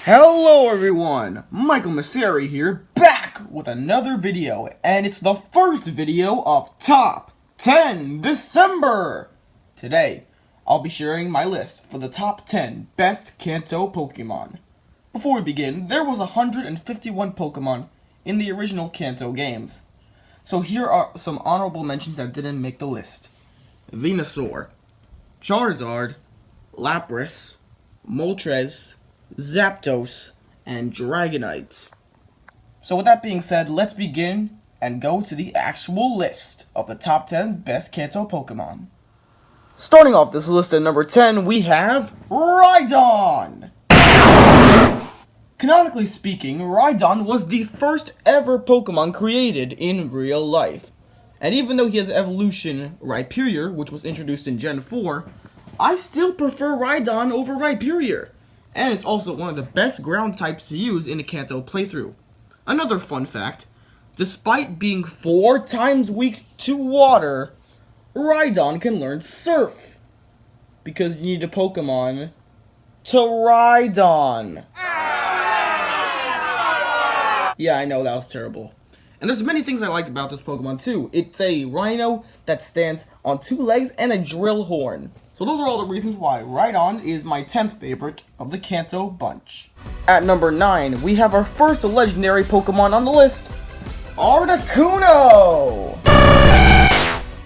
Hello everyone, Michael Masseri here, back with another video, and it's the first video of Top 10 December! Today, I'll be sharing my list for the top 10 best Kanto Pokémon. Before we begin, there was 151 Pokémon in the original Kanto games. So here are some honorable mentions that didn't make the list. Venusaur, Charizard, Lapras, Moltres, Zapdos, and Dragonite. So with that being said, let's begin and go to the actual list of the top 10 best Kanto Pokemon. Starting off this list at number 10, we have Rydon! Canonically speaking, Rydon was the first ever Pokemon created in real life. And even though he has evolution Rhyperior, which was introduced in Gen 4, I still prefer Rydon over Rhyperior. And it's also one of the best ground types to use in a Kanto playthrough. Another fun fact, despite being 4 times weak to water, Rydon can learn Surf. Because you need a Pokemon to ride on. Yeah, I know, that was terrible. And there's many things I liked about this Pokemon too. It's a rhino that stands on 2 legs and a drill horn. So those are all the reasons why Rydon is my 10th favorite of the Kanto bunch. At number 9, we have our first legendary Pokemon on the list, Articuno!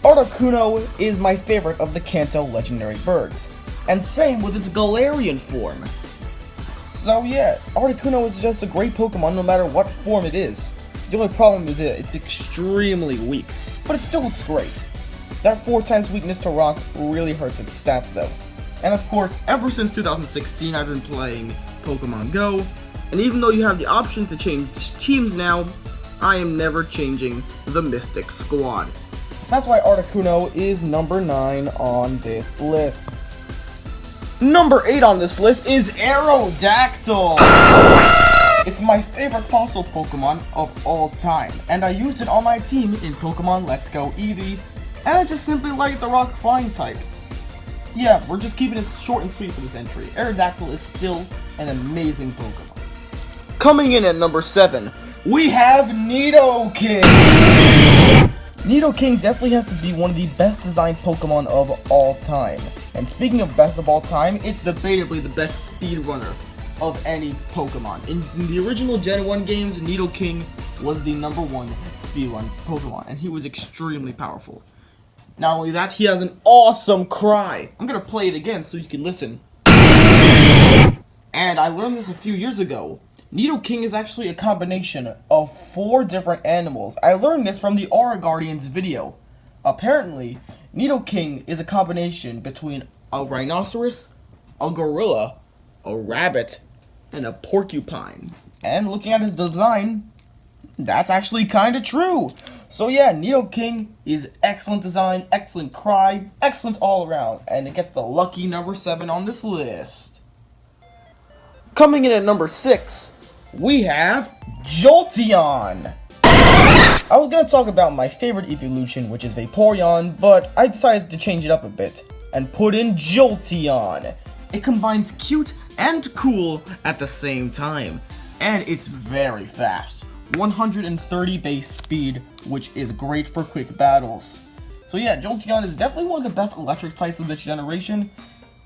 Articuno is my favorite of the Kanto legendary birds, and same with its Galarian form. So yeah, Articuno is just a great Pokemon no matter what form it is. The only problem is that it's extremely weak, but it still looks great. That 4 times weakness to rock really hurts its stats though. And of course, ever since 2016 I've been playing Pokemon Go, and even though you have the option to change teams now, I am never changing the Mystic Squad. So that's why Articuno is number 9 on this list. Number 8 on this list is Aerodactyl! It's my favorite fossil Pokemon of all time, and I used it on my team in Pokemon Let's Go Eevee, and I just simply like the rock flying type. Yeah, we're just keeping it short and sweet for this entry. Aerodactyl is still an amazing Pokemon. Coming in at number 7, we have Nidoking! Nidoking definitely has to be one of the best designed Pokemon of all time. And speaking of best of all time, it's debatably the best speedrunner of any Pokemon. In the original Gen 1 games, Nidoking was the number 1 speedrun Pokemon, and he was extremely powerful. Not only that, he has an awesome cry. I'm gonna play it again so you can listen. And I learned this a few years ago. Nidoking is actually a combination of 4 different animals. I learned this from the Aura Guardians video. Apparently, Nidoking is a combination between a rhinoceros, a gorilla, a rabbit, and a porcupine. And looking at his design, that's actually kinda true. So yeah, Nidoking is excellent design, excellent cry, excellent all around, and it gets the lucky number 7 on this list. Coming in at number 6, we have Jolteon! I was gonna talk about my favorite evolution, which is Vaporeon, but I decided to change it up a bit and put in Jolteon. It combines cute and cool at the same time, and it's very fast. 130 base speed, which is great for quick battles. So yeah, Jolteon is definitely one of the best electric types of this generation,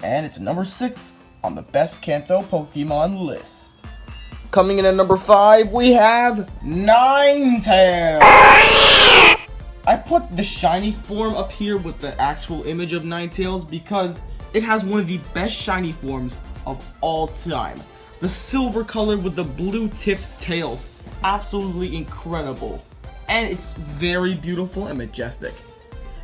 and it's number 6 on the best Kanto Pokemon list. Coming in at number 5, we have Ninetales! I put the shiny form up here with the actual image of Ninetales because it has one of the best shiny forms of all time. The silver color with the blue tipped tails. Absolutely incredible. And it's very beautiful and majestic.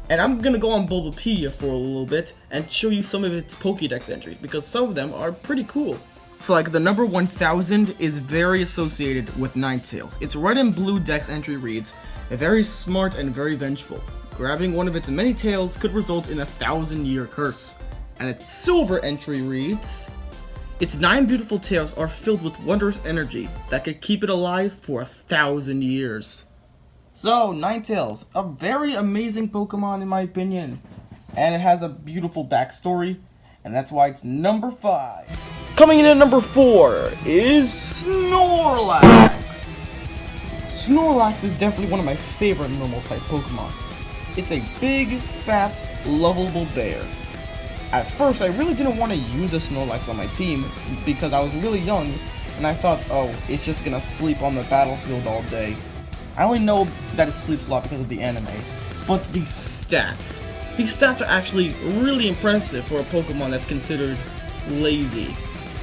And I'm gonna go on Bulbapedia for a little bit and show you some of its Pokédex entries because some of them are pretty cool. So like the number 1000 is very associated with Ninetales. Its red and blue dex entry reads, very smart and very vengeful. Grabbing one of its many tails could result in a 1,000-year curse. And its silver entry reads, its 9 beautiful tails are filled with wondrous energy that could keep it alive for 1,000 years. So, Ninetales, a very amazing Pokemon in my opinion. And it has a beautiful backstory, and that's why it's number 5. Coming in at number 4 is Snorlax. Snorlax is definitely one of my favorite normal type Pokemon. It's a big, fat, lovable bear. At first, I really didn't want to use a Snorlax on my team because I was really young and I thought, oh, it's just gonna sleep on the battlefield all day. I only know that it sleeps a lot because of the anime, but these stats are actually really impressive for a Pokemon that's considered lazy.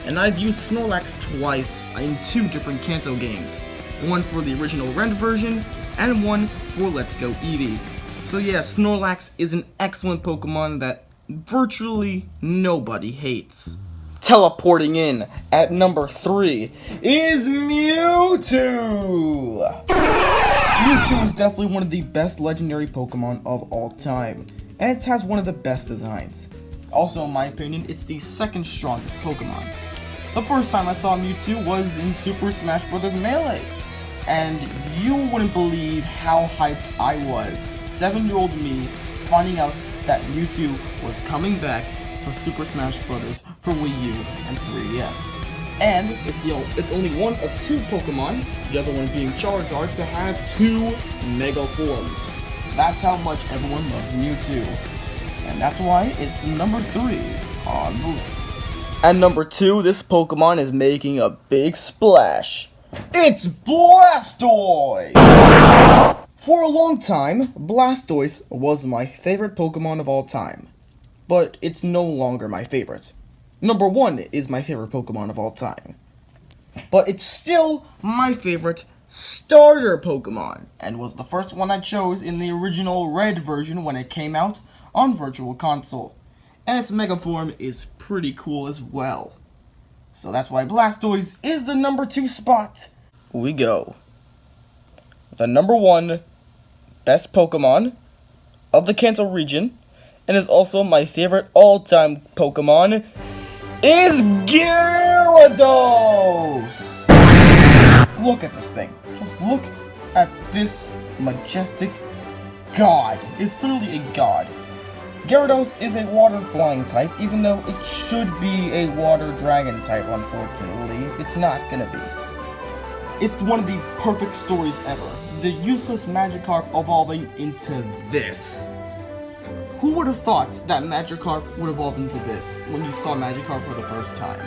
And I've used Snorlax twice in 2 different Kanto games. One for the original Red version, and one for Let's Go Eevee. So yeah, Snorlax is an excellent Pokemon that virtually nobody hates. Teleporting in at number 3 is Mewtwo! Mewtwo is definitely one of the best legendary Pokemon of all time, and it has one of the best designs. Also, in my opinion, it's the second strongest Pokemon. The first time I saw Mewtwo was in Super Smash Bros. Melee, and you wouldn't believe how hyped I was, 7-year-old me, finding out that Mewtwo was coming back for Super Smash Bros. For Wii U and 3DS. And it's only one of 2 Pokemon, the other one being Charizard, to have 2 Mega Forms. That's how much everyone loves Mewtwo. And that's why it's number 3 on the list. At number 2, this Pokemon is making a big splash. It's Blastoise! For a long time, Blastoise was my favorite Pokemon of all time. But it's no longer my favorite. Number 1 is my favorite Pokemon of all time. But it's still my favorite starter Pokemon, and was the first one I chose in the original Red version when it came out on Virtual Console. And its Mega Form is pretty cool as well. So that's why Blastoise is the number 2 spot. We go. The number 1 best Pokemon of the Kanto region, and is also my favorite all-time Pokemon, is Gyarados! Look at this thing. Just look at this majestic god. It's literally a god. Gyarados is a water flying type, even though it should be a water dragon type, unfortunately. It's not gonna be. It's one of the perfect stories ever. The useless Magikarp evolving into this. Who would have thought that Magikarp would evolve into this when you saw Magikarp for the first time?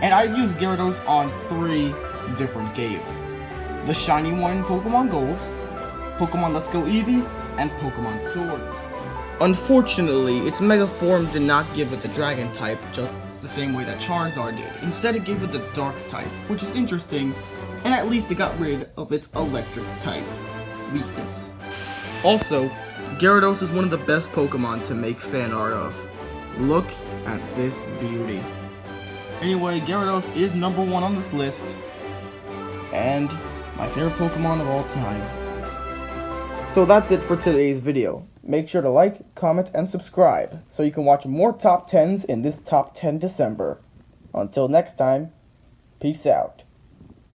And I've used Gyarados on 3 different games. The shiny one in Pokemon Gold, Pokemon Let's Go Eevee, and Pokemon Sword. Unfortunately, its Mega Form did not give it the Dragon type, just the same way that Charizard did. Instead, it gave it the Dark type, which is interesting, and at least it got rid of its Electric type weakness. Also, Gyarados is one of the best Pokemon to make fan art of. Look at this beauty. Anyway, Gyarados is number 1 on this list, and my favorite Pokemon of all time. So that's it for today's video. Make sure to like, comment, and subscribe so you can watch more top 10s in this top 10 December. Until next time, peace out.